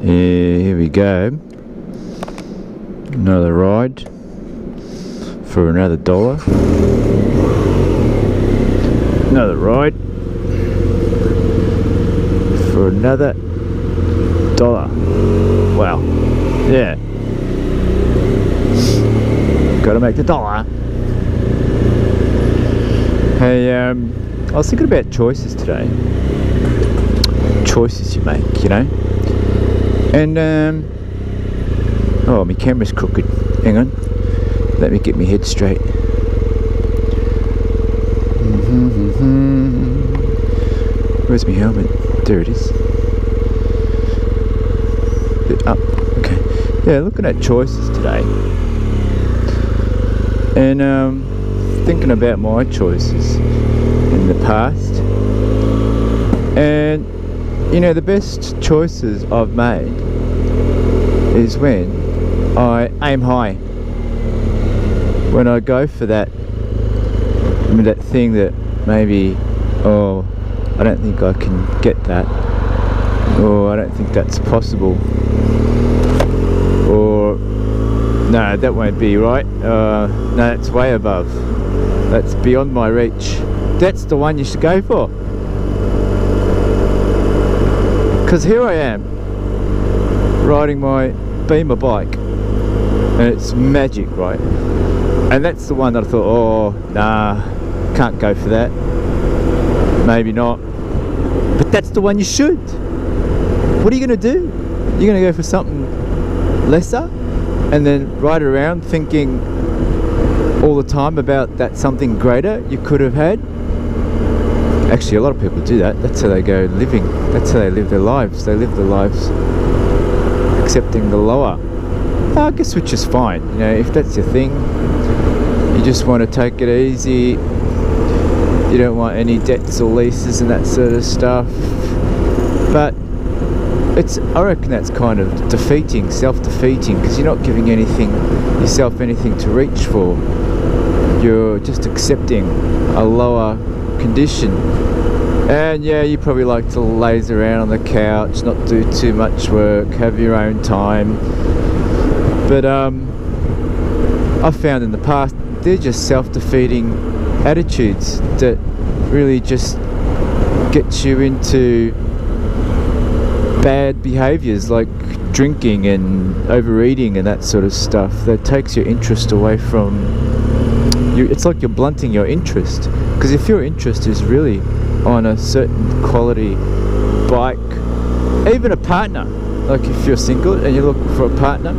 Here we go. Another ride for another $1. Another ride for another $1. Wow. Yeah. Gotta make the $1. Hey, I was thinking about choices today. Choices you make, you know. And oh, my camera's crooked. Hang on. Let me get my head straight. Where's my helmet? There it is. Up. Okay. Yeah, looking at choices today. And thinking about my choices in the past. And you know, the best choices I've made is when I aim high. When I go for that, I mean, that thing that maybe, oh, I don't think I can get that, or I don't think that's possible, or no, that won't be right, no, that's way above, that's beyond my reach. That's the one you should go for. Because here I am, riding my Beamer bike, and it's magic, right? And that's the one that I thought, oh, nah, can't go for that. Maybe not. But that's the one you should. What are you going to do? You're going to go for something lesser, and then ride around thinking all the time about that something greater you could have had? Actually, a lot of people do that. That's how they go living. That's how they live their lives. They live their lives accepting the lower. I guess, which is fine. You know, if that's your thing, you just want to take it easy. You don't want any debts or leases and that sort of stuff. But I reckon that's kind of defeating, self-defeating, because you're not giving yourself anything to reach for. You're just accepting a lower condition. And yeah, you probably like to laze around on the couch, not do too much work, have your own time. But I've found in the past they're just self-defeating attitudes that really just get you into bad behaviours like drinking and overeating and that sort of stuff. That takes your interest away from you. It's like you're blunting your interest, because if your interest is really on a certain quality bike, even a partner, like if you're single and you're looking for a partner,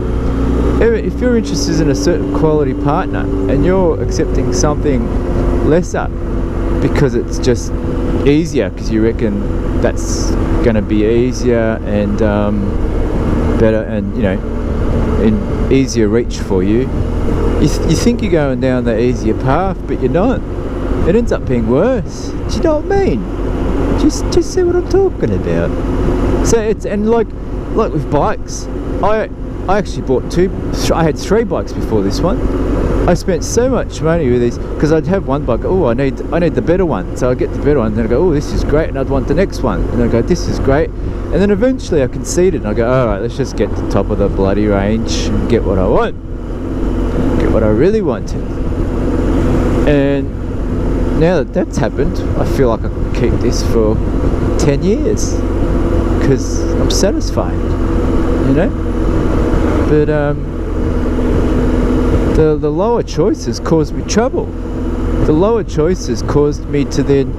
if your interest is in a certain quality partner and you're accepting something lesser because it's just easier, because you reckon that's going to be easier and better and, you know, in easier reach for you, you think you're going down the easier path, but you're not. It ends up being worse. Do you know what I mean? Just see what I'm talking about. So it's, and like with bikes, I actually bought I had 3 bikes before this one. I spent so much money with these, because I'd have one bike, oh, I need the better one, so I get the better one, and then I go, oh, this is great, and I'd want the next one, and I go, this is great, and then eventually I conceded, and I go, alright, let's just get to the top of the bloody range and get what I want, get what I really wanted. And now that that's happened, I feel like I can keep this for 10 years, because I'm satisfied, you know? But the lower choices caused me trouble. The lower choices caused me to then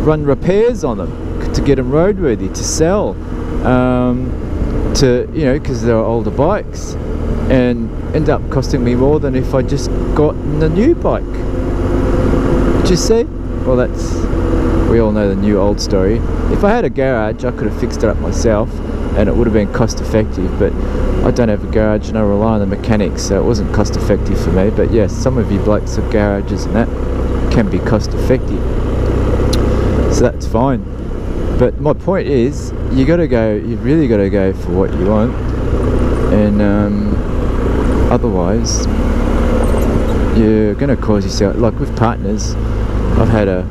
run repairs on them, to get them roadworthy, to sell, to, you know, because they're older bikes, and end up costing me more than if I just got a new bike. Did you see? Well, we all know the new old story. If I had a garage, I could have fixed it up myself, and it would have been cost effective, but I don't have a garage and I rely on the mechanics, so it wasn't cost effective for me. But yes, some of you blokes have garages and that can be cost effective, so that's fine. But my point is, you've really got to go for what you want, and otherwise you're going to cause yourself, like with partners, I've had a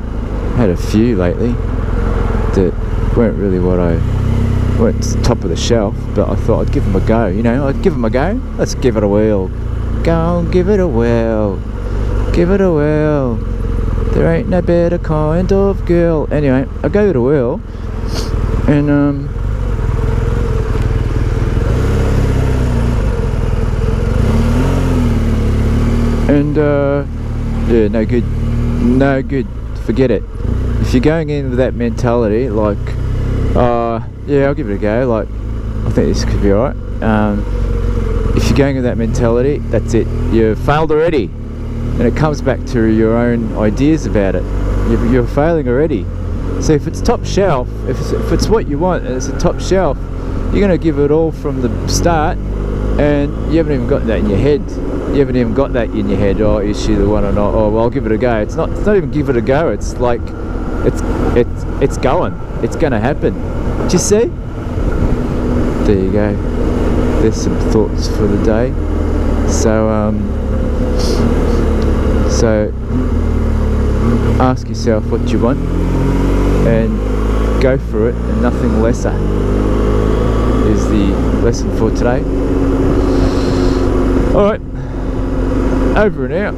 few lately that weren't really what I weren't top of the shelf, but I thought I'd give them a go. You know, I'd give them a go. Let's give it a whirl. Go and give it a whirl. Give it a whirl. There ain't no better kind of girl. Anyway, I gave it a whirl, and yeah, no good. No good. Forget it. If you're going in with that mentality, like, yeah, I'll give it a go, like, I think this could be alright. If you're going with that mentality, that's it. You've failed already. And it comes back to your own ideas about it. You're failing already. So if it's top shelf, if it's what you want and it's a top shelf, you're going to give it all from the start, and you haven't even got that in your head. You haven't even got that in your head. Oh, is she the one or not? Oh, well, I'll give it a go. It's not even give it a go. It's like, it's going. It's going to happen. Do you see? There you go. There's some thoughts for the day. So ask yourself what you want and go for it, and nothing lesser is the lesson for today. Alright, over and out.